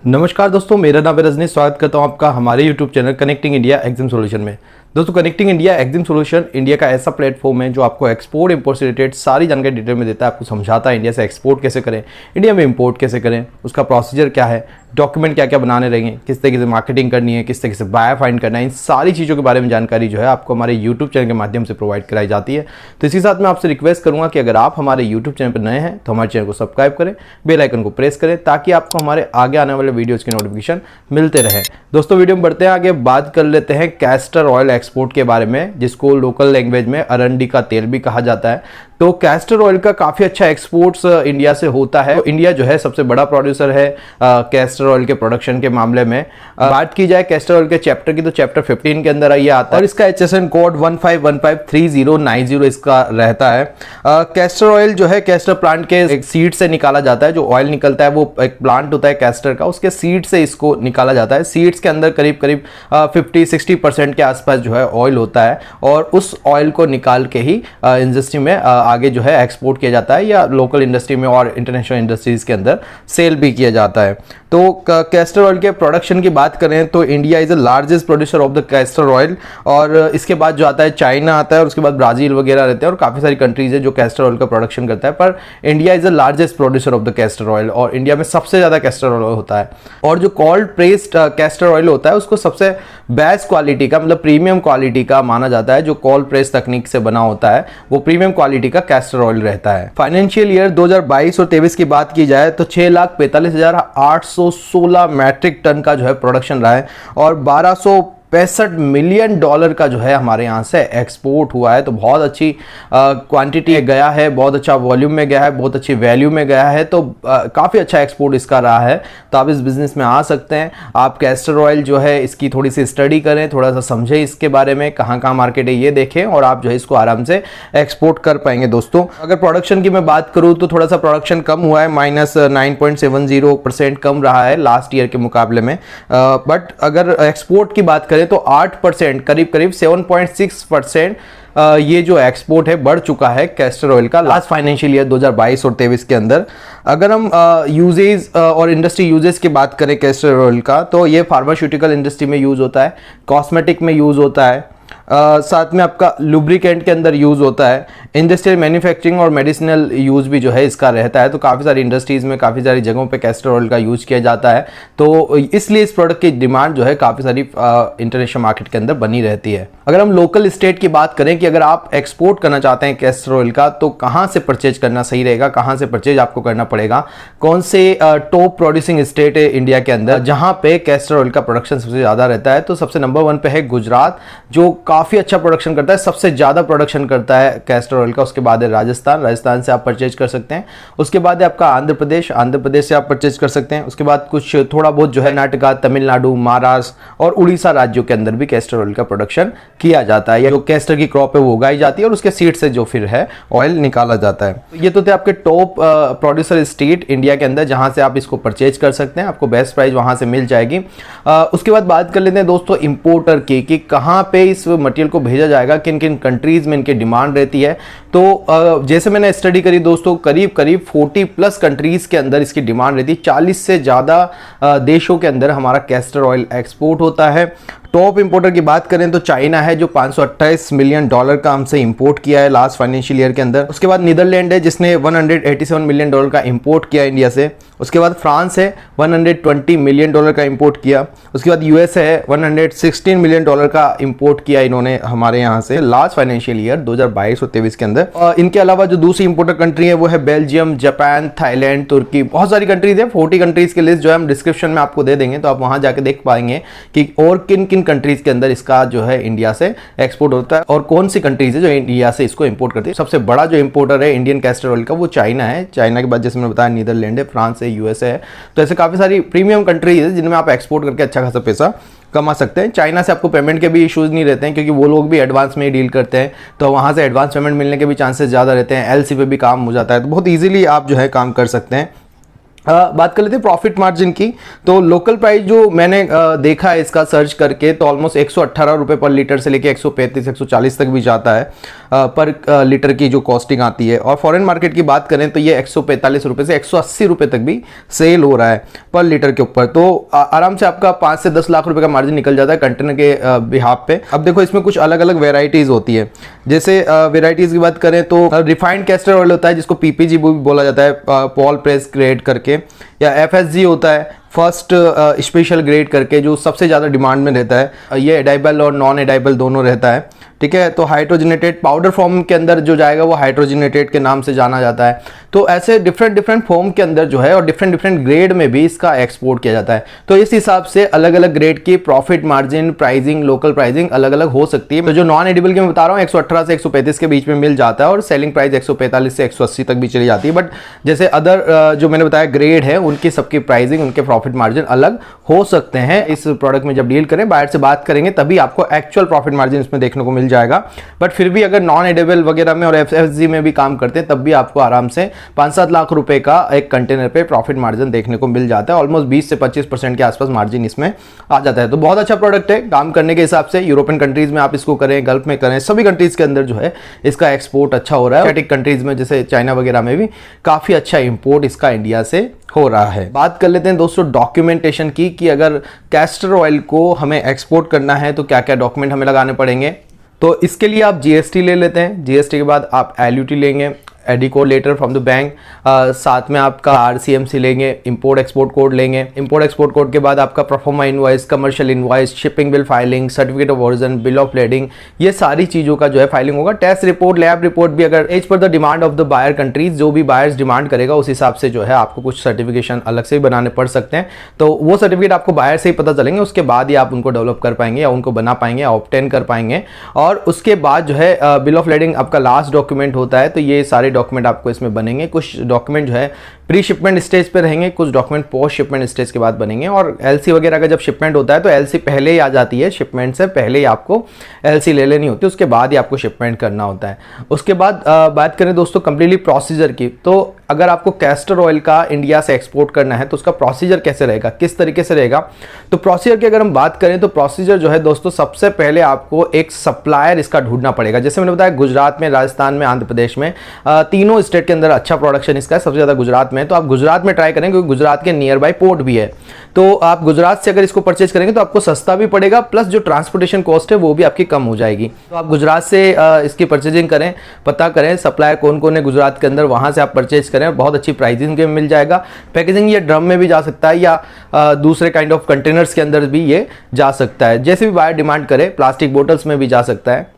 नमस्कार दोस्तों, मेरा नाम है रजनी। स्वागत करता हूं आपका हमारे YouTube channel connecting India exam solution में। दोस्तों, connecting India exam solution India का ऐसा प्लेटफॉर्म है जो आपको एक्सपोर्ट इंपोर्ट से रिलेटेड सारी जानकारी डिटेल में देता है। आपको समझाता है इंडिया से एक्सपोर्ट कैसे करें, इंडिया में इंपोर्ट कैसे करें, उसका प्रोसीजर क्या है, डॉक्यूमेंट क्या क्या बनाने रहेंगे, किस तरीके से मार्केटिंग करनी है, किस तरीके से बायर फाइंड करना है, इन सारी चीज़ों के बारे में जानकारी जो है आपको हमारे यूट्यूब चैनल के माध्यम से प्रोवाइड कराई जाती है। तो इसी साथ मैं आपसे रिक्वेस्ट करूंगा कि अगर आप हमारे यूट्यूब चैनल पर नए हैं तो हमारे चैनल को सब्सक्राइब करें, बेल आइकन को प्रेस करें ताकि आपको हमारे आगे आने वाले वीडियोज़ की नोटिफिकेशन मिलते रहे। दोस्तों, वीडियो में बढ़ते हैं आगे, बात कर लेते हैं कैस्टर ऑयल एक्सपोर्ट के बारे में, जिसको लोकल लैंग्वेज में अरंडी का तेल भी कहा जाता है। तो कैस्टर ऑयल का काफ़ी अच्छा एक्सपोर्ट्स इंडिया से होता है। तो इंडिया जो है सबसे बड़ा प्रोड्यूसर है कैस्टर ऑयल के प्रोडक्शन के मामले में। बात की जाए कैस्टर ऑयल के चैप्टर की तो चैप्टर 15 के अंदर ये आता है और इसका HSN कोड 15153090 इसका रहता है। कैस्टर ऑयल जो है कैस्टर प्लांट के एक सीड से निकाला जाता है। जो ऑयल निकलता है वो एक प्लांट होता है कैस्टर का, उसके सीड से इसको निकाला जाता है। सीड्स के अंदर करीब करीब 50-60% के आसपास जो है ऑयल होता है और उस ऑयल को निकाल के ही इंडस्ट्री में आगे जो है एक्सपोर्ट किया जाता है या लोकल इंडस्ट्री में और इंटरनेशनल इंडस्ट्रीज के अंदर सेल भी किया जाता है। तो कैस्टर ऑयल के प्रोडक्शन की बात करें तो India is the largest producer of the castor oil, और इसके बाद जो आता है चाइना आता है और उसके बाद ब्राजील वगैरह रहते हैं और काफ़ी सारी कंट्रीज है जो कैस्टर ऑयल का प्रोडक्शन करता है। पर India is the largest producer of the castor oil और इंडिया में सबसे ज़्यादा कैस्टर ऑयल होता है। और जो कोल्ड प्रेस्ड कैस्टर ऑयल होता है उसको सबसे बेस्ट क्वालिटी का, मतलब प्रीमियम क्वालिटी का माना जाता है। जो कोल्ड प्रेस तकनीक से बना होता है वो प्रीमियम क्वालिटी का कैस्टर ऑयल रहता है। फाइनेंशियल ईयर 2022 और 23 की बात की जाए तो 6,45,816 मैट्रिक टन का जो है प्रोडक्शन रहा है और 1265 मिलियन डॉलर का जो है हमारे यहाँ से एक्सपोर्ट हुआ है। तो बहुत अच्छी क्वांटिटी गया है, बहुत अच्छा वॉल्यूम में गया है, बहुत अच्छी वैल्यू में गया है। तो काफ़ी अच्छा एक्सपोर्ट इसका रहा है। तो आप इस बिज़नेस में आ सकते हैं। आप कैस्टर ऑयल जो है इसकी थोड़ी सी स्टडी करें, थोड़ा सा समझें इसके बारे में, कहाँ कहाँ मार्केट है ये देखें और आप जो है इसको आराम से एक्सपोर्ट कर पाएंगे। दोस्तों, अगर प्रोडक्शन की मैं बात करूँ तो थोड़ा सा प्रोडक्शन कम हुआ है, -9.70% कम रहा है लास्ट ईयर के मुकाबले में। बट अगर एक्सपोर्ट की बात करें तो 8%, करीब करीब 7.6% ये जो एक्सपोर्ट है बढ़ चुका है कैस्टर ऑयल का लास्ट फाइनेंशियल ईयर 2022 और 23 के अंदर। अगर हम यूजेज और इंडस्ट्री यूजेज की बात करें कैस्टर ऑयल का तो ये फार्मास्यूटिकल इंडस्ट्री में यूज़ होता है, कॉस्मेटिक में यूज़ होता है, साथ में आपका लुब्रिकेंट के अंदर यूज़ होता है, इंडस्ट्रियल मैन्युफैक्चरिंग और मेडिसिनल यूज़ भी जो है इसका रहता है। तो काफ़ी सारी इंडस्ट्रीज़ में काफ़ी सारी जगहों पे कैस्टर ऑयल का यूज़ किया जाता है। तो इसलिए इस प्रोडक्ट की डिमांड जो है काफ़ी सारी इंटरनेशनल मार्केट के अंदर बनी रहती है। अगर हम लोकल स्टेट की बात करें कि अगर आप एक्सपोर्ट करना चाहते हैं कैस्टर ऑयल का तो कहाँ से परचेज करना सही रहेगा, कहाँ से परचेज आपको करना पड़ेगा, कौन से टॉप प्रोड्यूसिंग स्टेट है इंडिया के अंदर जहाँ पे कैस्टर ऑयल का प्रोडक्शन सबसे ज़्यादा रहता है। तो सबसे नंबर 1 पे है गुजरात, जो काफ़ी अच्छा प्रोडक्शन करता है, सबसे ज़्यादा प्रोडक्शन करता है कैस्टर ऑयल का। उसके बाद है राजस्थान, राजस्थान से आप परचेज कर सकते हैं। उसके बाद है आपका आंध्र प्रदेश, आंध्र प्रदेश से आप परचेज कर सकते हैं। उसके बाद कुछ थोड़ा बहुत जो है कर्नाटका, तमिलनाडु, महाराष्ट्र और उड़ीसा राज्यों के अंदर भी कैस्टर ऑयल का प्रोडक्शन किया जाता है। या जो कैस्टर की क्रॉप है वो उगाई जाती है और उसके सीड से जो फिर है ऑयल निकाला जाता है। ये तो थे आपके टॉप प्रोड्यूसर स्टेट इंडिया के अंदर जहां से आप इसको परचेज कर सकते हैं, आपको बेस्ट प्राइस वहां से मिल जाएगी। उसके बाद बात कर लेते हैं दोस्तों इंपोर्टर की, कि कहां पे इस मटेरियल को भेजा जाएगा, किन किन कंट्रीज में इनकी डिमांड रहती है। तो जैसे मैंने स्टडी करी दोस्तों, करीब करीब 40+ कंट्रीज के अंदर इसकी डिमांड रहती है। 40 से ज़्यादा देशों के अंदर हमारा कैस्टर ऑयल एक्सपोर्ट होता है। टॉप इंपोर्टर की बात करें तो चाइना है जो 528 मिलियन डॉलर का हमसे इंपोर्ट किया है लास्ट फाइनेंशियल ईयर के अंदर। उसके बाद नीदरलैंड है जिसने 187 मिलियन डॉलर का इंपोर्ट किया इंडिया से। उसके बाद फ्रांस है 120 मिलियन डॉलर का इंपोर्ट किया। उसके बाद यूएस है 116 मिलियन डॉलर का इंपोर्ट किया इन्होंने हमारे यहाँ से लास्ट फाइनेंशियल ईयर 2022 और 23 के अंदर। इनके अलावा जो दूसरी इंपोर्टर कंट्री है वो है बेल्जियम, जापान, थाईलैंड, तुर्की, बहुत सारी कंट्रीज है। 40 कंट्रीज की लिस्ट जो है हम डिस्क्रिप्शन में आपको दे देंगे, तो आप वहां जाके देख पाएंगे कि और किन किन कंट्रीज के अंदर इसका जो है इंडिया से एक्सपोर्ट होता है और कौन सी कंट्रीज है जो इंडिया से इसको इंपोर्ट करती है। सबसे बड़ा जो इंपोर्टर है इंडियन कैस्टर ऑयल का वो चाइना है। चाइना के बाद जैसे मैंने बताया नीदरलैंड है, फ्रांस है, यूएसए है। तो ऐसे काफी सारी प्रीमियम कंट्रीज है जिनमें आप एक्सपोर्ट करके अच्छा खासा पैसा कमा सकते हैं। चाइना से आपको पेमेंट के भी इश्यूज नहीं रहते हैं क्योंकि वो लोग भी एडवांस में ही डील करते हैं, तो वहाँ से एडवांस पेमेंट मिलने के भी चांसेस ज़्यादा रहते हैं। एलसी पे भी काम हो जाता है, तो बहुत ईजिली आप जो है काम कर सकते हैं। बात कर लेते हैं प्रॉफिट मार्जिन की। तो लोकल प्राइस जो मैंने देखा है इसका सर्च करके, तो ऑलमोस्ट 118 रुपये पर लीटर से लेके 135 140 तक भी जाता है पर लीटर की जो कॉस्टिंग आती है। और फॉरेन मार्केट की बात करें तो ये 145 रुपये से 180 रुपये तक भी सेल हो रहा है पर लीटर के ऊपर। तो आराम से आपका 5 से 10 लाख रुपए का मार्जिन निकल जाता है कंटेनर के बिहाफ पे। अब देखो इसमें कुछ अलग अलग वेराइटीज होती है। जैसे वेराइटीज की बात करें तो रिफाइंड कैस्टर ऑयल होता है जिसको पीपीजी भी बोला जाता है, पॉल प्रेस ग्रेड करके, या एफएसजी होता है फर्स्ट स्पेशल ग्रेड करके, जो सबसे ज़्यादा डिमांड में रहता है। ये एडाइबल और नॉन एडाइबल दोनों रहता है, ठीक है। तो हाइड्रोजनेटेड पाउडर फॉर्म के अंदर जो जाएगा वो हाइड्रोजनेटेड के नाम से जाना जाता है। तो ऐसे डिफरेंट फॉर्म के अंदर जो है और डिफरेंट ग्रेड में भी इसका एक्सपोर्ट किया जाता है। तो इस हिसाब से अलग अलग ग्रेड की profit margin, pricing, local pricing अलग अलग हो सकती है। तो जो नॉन एडिबल की मैं बता रहा हूँ 118 से 135 के बीच में मिल जाता है और सेलिंग प्राइस 145 से 180 तक भी चली जाती है। बट जैसे अदर जो मैंने बताया ग्रेड है उनकी सबकी प्राइसिंग, उनके प्रॉफिट मार्जिन अलग हो सकते हैं। इस प्रोडक्ट में जब डील करें, बायर से बात करेंगे, तभी आपको एक्चुअल प्रॉफिट मार्जिन इसमें देखने को मिल जाएगा। बट फिर भी अगर नॉन एडेबल वगैरह में और एफएसजी में भी काम करते हैं तब भी आपको आराम से 5-7 लाख रुपए का एक कंटेनर पे प्रॉफिट मार्जिन देखने को मिल जाता है। ऑलमोस्ट 20 से 25% के आसपास मार्जिन इसमें आ जाता है। तो बहुत अच्छा प्रोडक्ट है काम करने के हिसाब से। यूरोपियन कंट्रीज में आप इसको करें, गल्फ में करें, सभी कंट्रीज के अंदर जो है इसका एक्सपोर्ट अच्छा हो रहा है। एशियाटिक कंट्रीज में जैसे चाइना वगैरह में भी काफी अच्छा इंपोर्ट इसका इंडिया से हो रहा है। बात कर लेते हैं दोस्तों डॉक्यूमेंटेशन की, कि अगर कैस्टर ऑयल को हमें एक्सपोर्ट करना है तो क्या क्या डॉक्यूमेंट हमें लगाने पड़ेंगे। तो इसके लिए आप जीएसटी ले लेते हैं, जीएसटी के बाद आप एलयूटी लेंगे, AD code letter from the bank, साथ में आपका आरसीएमसी लेंगे, इंपोर्ट एक्सपोर्ट कोड लेंगे। इंपोर्ट एक्सपोर्ट कोड के बाद आपका proforma invoice, commercial invoice, shipping bill filing, certificate of origin, bill of lading, ये सारी चीज़ों का जो है फाइलिंग होगा। टेस्ट रिपोर्ट, लैब रिपोर्ट भी, अगर as per the demand of the buyer countries, जो भी बायर्स डिमांड करेगा उस हिसाब से जो है आपको कुछ सर्टिफिकेशन अलग से भी बनाने पड़ सकते हैं। तो वो सर्टिफिकेट आपको बायर से ही पता चलेंगे, उसके बाद ही आप उनको डेवलप कर पाएंगे या उनको बना पाएंगे या ऑब्टेन कर पाएंगे। और उसके बाद जो है बिल ऑफ लेडिंग आपका लास्ट डॉक्यूमेंट होता है। तो ये सारे डॉक्यूमेंट आपको इसमें बनेंगे। कुछ डॉक्यूमेंट जो है प्री शिपमेंट स्टेज पे रहेंगे, कुछ डॉक्यूमेंट पोस्ट शिपमेंट स्टेज के बाद बनेंगे। और एलसी वगैरह का जब शिपमेंट होता है तो एलसी पहले ही आ जाती है, शिपमेंट से पहले ही आपको एलसी ले लेनी होती है, उसके बाद ही आपको शिपमेंट करना होता है। उसके बाद बात करें दोस्तों कंप्लीटली प्रोसीजर की, तो अगर आपको कैस्टर ऑयल का इंडिया से एक्सपोर्ट करना है तो उसका प्रोसीजर कैसे रहेगा, किस तरीके से रहेगा। तो प्रोसीजर की अगर हम बात करें तो प्रोसीजर जो है दोस्तों, सबसे पहले आपको एक सप्लायर इसका ढूंढना पड़ेगा। जैसे मैंने बताया गुजरात में, राजस्थान में, आंध्र प्रदेश में, तीनों स्टेट के अंदर अच्छा प्रोडक्शन इसका है। सबसे ज़्यादा गुजरात में, तो आप गुजरात में ट्राई करें क्योंकि गुजरात के नियर बाय पोर्ट भी है। तो आप गुजरात से अगर इसको परचेज करेंगे तो आपको सस्ता भी पड़ेगा, प्लस जो ट्रांसपोर्टेशन कॉस्ट है वो भी आपकी कम हो जाएगी। तो आप गुजरात से इसकी परचेजिंग करें, पता करें सप्लायर कौन कौन है गुजरात के अंदर, वहाँ से आप परचेज करें, बहुत अच्छी प्राइसिंग में मिल जाएगा। पैकेजिंग ये ड्रम में भी जा सकता है या दूसरे काइंड ऑफ कंटेनर्स के अंदर भी ये जा सकता है। जैसे भी बायर डिमांड करे, प्लास्टिक बोटल्स में भी जा सकता है।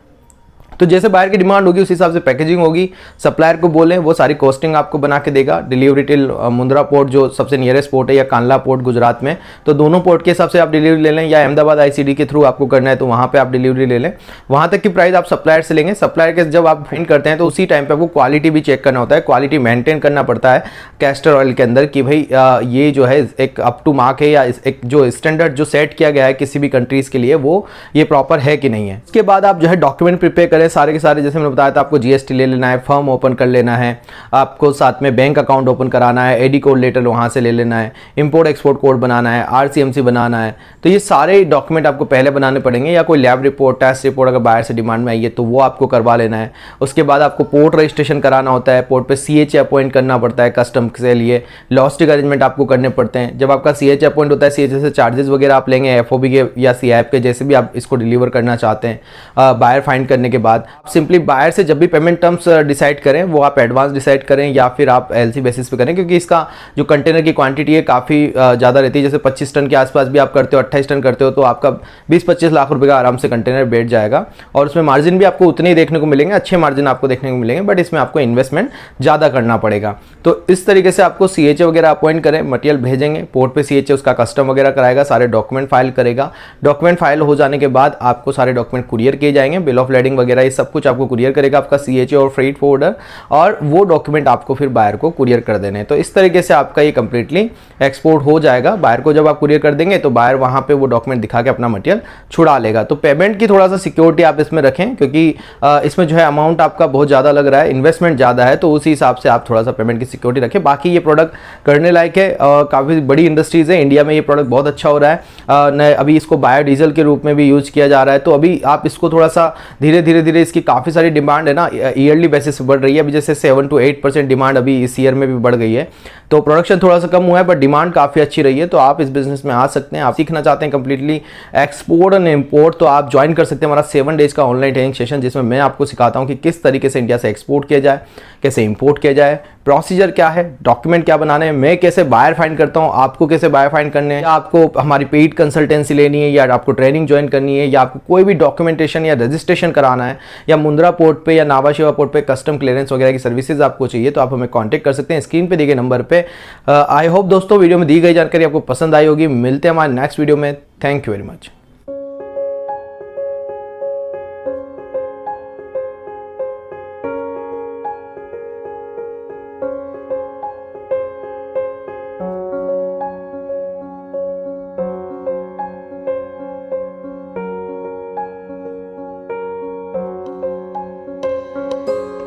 तो जैसे बायर की डिमांड होगी उस हिसाब से पैकेजिंग होगी। सप्लायर को बोलें, वो सारी कॉस्टिंग आपको बना के देगा। डिलीवरी टिल मुंद्रा पोर्ट जो सबसे नियरेस्ट पोर्ट है, या कांडला पोर्ट गुजरात में, तो दोनों पोर्ट के हिसाब से आप डिलीवरी ले लें, या अहमदाबाद आईसीडी के थ्रू आपको करना है तो वहाँ पे आप डिलीवरी ले लें। वहाँ तक की प्राइस आप सप्लायर से लेंगे। सप्लायर के जब आप फाइंड करते हैं तो उसी टाइम पर आपको क्वालिटी भी चेक करना होता है, क्वालिटी मेंटेन करना पड़ता है कैस्टर ऑयल के अंदर, कि भाई ये जो है एक अप टू मार्क है, या एक जो स्टैंडर्ड जो सेट किया गया है किसी भी कंट्रीज के लिए वो ये प्रॉपर है कि नहीं है। उसके बाद आप जो है डॉक्यूमेंट प्रिपेयर करें सारे के सारे। जैसे बताया था आपको जीएसटी ले लेना है, फर्म ओपन कर लेना है, आपको साथ में बैंक अकाउंट ओपन कराना है, एडी कोड लेटर वहां से ले लेना है, इंपोर्ट एक्सपोर्ट कोड बनाना है, आरसीएमसी बनाना है। तो ये सारे डॉक्यूमेंट आपको पहले बनाने पड़ेंगे, या कोई लैब रिपोर्ट, टेस्ट रिपोर्ट अगर बाहर से डिमांड में आई है तो वो आपको करवा लेना है। उसके बाद आपको पोर्ट रजिस्ट्रेशन कराना होता है, पोर्ट पे सीएचए अपॉइंट करना पड़ता है कस्टम के लिए, लॉजिस्टिक अरेंजमेंट आपको करने पड़ते हैं। जब आपका सीएचए अपॉइंट होता है, सीएचए से चार्जेस वगैरह आप लेंगे, एफओबी के या सीएफ के, जैसे भी आप इसको डिलीवर करना चाहते हैं। बायर फाइंड करने के बाद सिंपली बायर से जब भी पेमेंट टर्म्स डिसाइड करें वो आप एडवांस डिसाइड करें या फिर आप एलसी बेसिस पे करें, क्योंकि इसका जो कंटेनर की क्वांटिटी है काफ़ी ज़्यादा रहती है। जैसे 25 टन के आसपास भी आप करते हो, 28 टन करते हो, तो आपका 20-25 लाख रुपए का आराम से कंटेनर बैठ जाएगा। और उसमें मार्जिन भी आपको उतने ही देखने को मिलेंगे, अच्छे मार्जिन आपको देखने को मिलेंगे, बट इसमें आपको इन्वेस्टमेंट ज़्यादा करना पड़ेगा। तो इस तरीके से आपको सीएचए वगैरह अपॉइंट करें, मटेरियल भेजेंगे, पोर्ट पर सीएचए उसका कस्टम वगैरह कराएगा, सारे डॉक्यूमेंट फाइल करेगा। डॉक्यूमेंट फाइल हो जाने के बाद आपको सारे डॉक्यूमेंट कुरियर किए जाएंगे, बिल ऑफ लेडिंग वगैरह ये सब कुछ आपको कुरियर करेगा आपका CHA और फ्रेट फॉरवर्डर, और वो डॉक्यूमेंट आपको फिर बायर को कुरियर कर देने। तो इस तरीके से आपका ये कंप्लीटली एक्सपोर्ट हो जाएगा। बायर को जब आप कुरियर कर देंगे तो बायर वहाँ पे वो डॉक्यूमेंट दिखा के अपना मटेरियल छुड़ा लेगा। तो पेमेंट की थोड़ा सा सिक्योरिटी आप इसमें रखें, क्योंकि इसमें जो है अमाउंट आपका बहुत ज़्यादा लग रहा है, इन्वेस्टमेंट ज़्यादा है, तो उसी हिसाब से आप थोड़ा सा पेमेंट की सिक्योरिटी रखें। बाकी ये प्रोडक्ट करने लायक है, काफ़ी बड़ी इंडस्ट्रीज़ है, इंडिया में ये प्रोडक्ट बहुत अच्छा हो रहा है। अभी इसको बायोडीजल के रूप में भी यूज किया जा रहा है, तो अभी आप इसको थोड़ा सा धीरे इसकी काफ़ी सारी डिमांड है ना, ईयरली बेसिस बढ़ रही है। अभी जैसे 7 to 8% डिमांड अभी इस ईयर में भी बढ़ गई है, तो प्रोडक्शन थोड़ा सा कम हुआ है बट डिमांड काफ़ी अच्छी रही है। तो आप इस बिजनेस में आ सकते हैं। आप सीखना चाहते हैं कंप्लीटली एक्सपोर्ट एंड इंपोर्ट, तो आप ज्वाइन कर सकते हैं हमारा 7 डेज का ऑनलाइन ट्रेनिंग सेशन, जिसमें मैं आपको सिखाता हूं कि किस तरीके से इंडिया से एक्सपोर्ट किया जाए, कैसे इंपोर्ट किया जाए, प्रोसीजर क्या है, डॉक्यूमेंट क्या बनाने हैं, मैं कैसे बायर फाइंड करता हूं, आपको कैसे बायर फाइंड करने हैं, या आपको हमारी पेड कंसल्टेंसी लेनी है, या आपको ट्रेनिंग ज्वाइन करनी है, या आपको कोई भी डॉक्यूमेंटेशन या रजिस्ट्रेशन कराना है, या मुंद्रा पोर्ट पे या नावा शिवा पोर्ट पे कस्टम क्लियरेंस वगैरह की सर्विसेज आपको चाहिए, तो आप हमें कॉन्टैक्ट कर सकते हैं स्क्रीन पे दिए गए नंबर पे। आई होप दोस्तों वीडियो में दी गई जानकारी आपको पसंद आई होगी। मिलते हैं हमारे नेक्स्ट वीडियो में। Thank you very much.